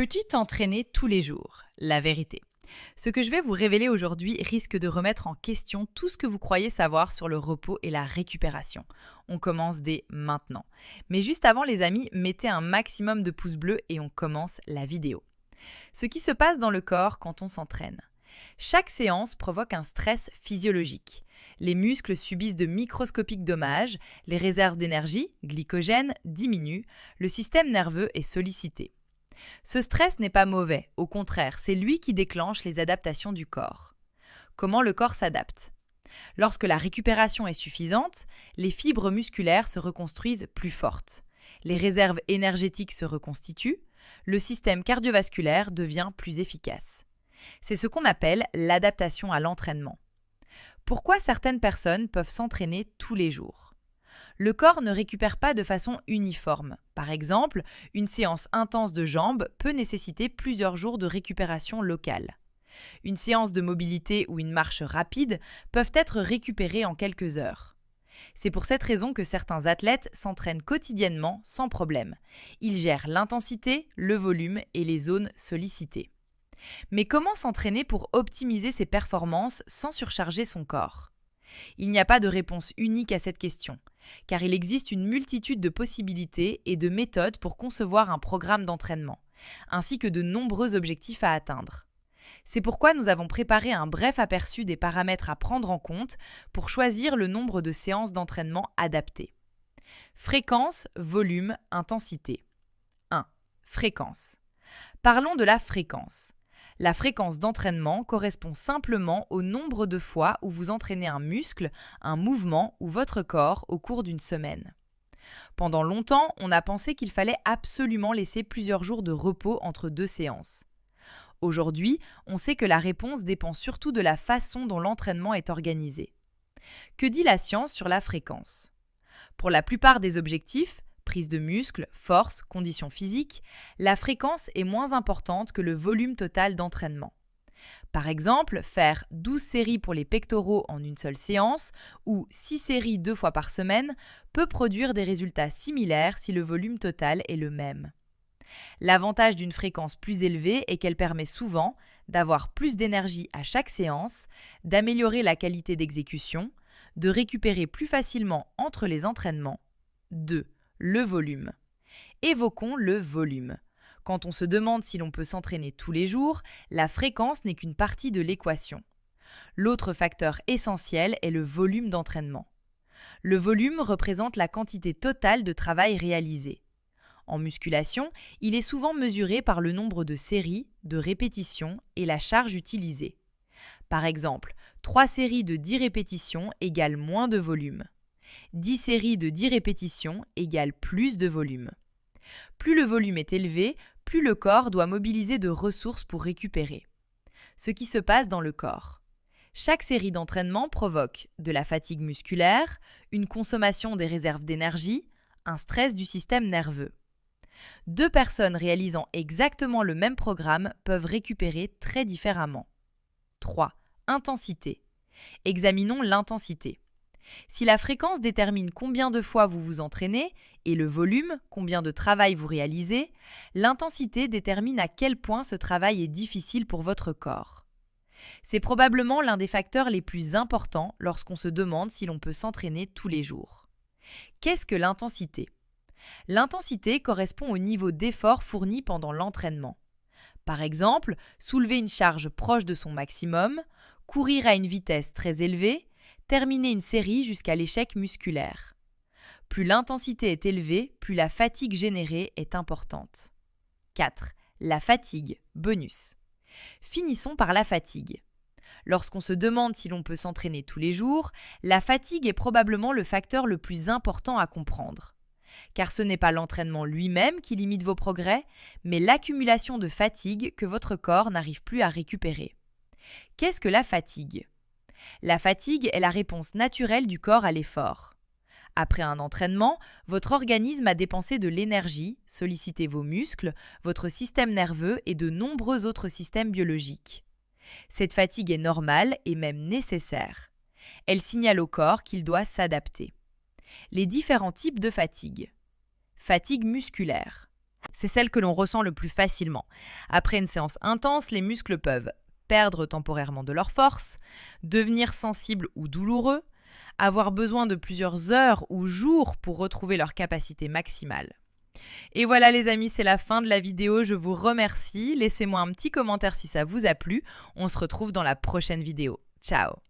Peux-tu t'entraîner tous les jours? La vérité. Ce que je vais vous révéler aujourd'hui risque de remettre en question tout ce que vous croyez savoir sur le repos et la récupération. On commence dès maintenant. Mais juste avant, les amis, mettez un maximum de pouces bleus et on commence la vidéo. Ce qui se passe dans le corps quand on s'entraîne. Chaque séance provoque un stress physiologique. Les muscles subissent de microscopiques dommages, les réserves d'énergie, glycogène, diminuent, le système nerveux est sollicité. Ce stress n'est pas mauvais, au contraire, c'est lui qui déclenche les adaptations du corps. Comment le corps s'adapte? Lorsque la récupération est suffisante, les fibres musculaires se reconstruisent plus fortes. Les réserves énergétiques se reconstituent, le système cardiovasculaire devient plus efficace. C'est ce qu'on appelle l'adaptation à l'entraînement. Pourquoi certaines personnes peuvent s'entraîner tous les jours? Le corps ne récupère pas de façon uniforme. Par exemple, une séance intense de jambes peut nécessiter plusieurs jours de récupération locale. Une séance de mobilité ou une marche rapide peuvent être récupérées en quelques heures. C'est pour cette raison que certains athlètes s'entraînent quotidiennement sans problème. Ils gèrent l'intensité, le volume et les zones sollicitées. Mais comment s'entraîner pour optimiser ses performances sans surcharger son corps? Il n'y a pas de réponse unique à cette question, car il existe une multitude de possibilités et de méthodes pour concevoir un programme d'entraînement, ainsi que de nombreux objectifs à atteindre. C'est pourquoi nous avons préparé un bref aperçu des paramètres à prendre en compte pour choisir le nombre de séances d'entraînement adaptées. Fréquence, volume, intensité. 1. Fréquence. Parlons de la fréquence. La fréquence d'entraînement correspond simplement au nombre de fois où vous entraînez un muscle, un mouvement ou votre corps au cours d'une semaine. Pendant longtemps, on a pensé qu'il fallait absolument laisser plusieurs jours de repos entre deux séances. Aujourd'hui, on sait que la réponse dépend surtout de la façon dont l'entraînement est organisé. Que dit la science sur la fréquence? Pour la plupart des objectifs, prise de muscle, force, conditions physiques, la fréquence est moins importante que le volume total d'entraînement. Par exemple, faire 12 séries pour les pectoraux en une seule séance ou 6 séries 2 fois par semaine peut produire des résultats similaires si le volume total est le même. L'avantage d'une fréquence plus élevée est qu'elle permet souvent d'avoir plus d'énergie à chaque séance, d'améliorer la qualité d'exécution, de récupérer plus facilement entre les entraînements. 2. Le volume. Évoquons le volume. Quand on se demande si l'on peut s'entraîner tous les jours, la fréquence n'est qu'une partie de l'équation. L'autre facteur essentiel est le volume d'entraînement. Le volume représente la quantité totale de travail réalisé. En musculation, il est souvent mesuré par le nombre de séries, de répétitions et la charge utilisée. Par exemple, 3 séries de 10 répétitions égale moins de volume. 10 séries de 10 répétitions égale plus de volume. Plus le volume est élevé, plus le corps doit mobiliser de ressources pour récupérer. Ce qui se passe dans le corps. Chaque série d'entraînement provoque de la fatigue musculaire, une consommation des réserves d'énergie, un stress du système nerveux. 2 personnes réalisant exactement le même programme peuvent récupérer très différemment. 3. Intensité. Examinons l'intensité. Si la fréquence détermine combien de fois vous vous entraînez et le volume, combien de travail vous réalisez, l'intensité détermine à quel point ce travail est difficile pour votre corps. C'est probablement l'un des facteurs les plus importants lorsqu'on se demande si l'on peut s'entraîner tous les jours. Qu'est-ce que l'intensité? L'intensité correspond au niveau d'effort fourni pendant l'entraînement. Par exemple, soulever une charge proche de son maximum, courir à une vitesse très élevée, terminer une série jusqu'à l'échec musculaire. Plus l'intensité est élevée, plus la fatigue générée est importante. 4. La fatigue, bonus. Finissons par la fatigue. Lorsqu'on se demande si l'on peut s'entraîner tous les jours, la fatigue est probablement le facteur le plus important à comprendre. Car ce n'est pas l'entraînement lui-même qui limite vos progrès, mais l'accumulation de fatigue que votre corps n'arrive plus à récupérer. Qu'est-ce que la fatigue? La fatigue est la réponse naturelle du corps à l'effort. Après un entraînement, votre organisme a dépensé de l'énergie, sollicité vos muscles, votre système nerveux et de nombreux autres systèmes biologiques. Cette fatigue est normale et même nécessaire. Elle signale au corps qu'il doit s'adapter. Les différents types de fatigue. Fatigue musculaire. C'est celle que l'on ressent le plus facilement. Après une séance intense, les muscles peuvent perdre temporairement de leur force, devenir sensibles ou douloureux, avoir besoin de plusieurs heures ou jours pour retrouver leur capacité maximale. Et voilà les amis, c'est la fin de la vidéo, je vous remercie. Laissez-moi un petit commentaire si ça vous a plu. On se retrouve dans la prochaine vidéo. Ciao!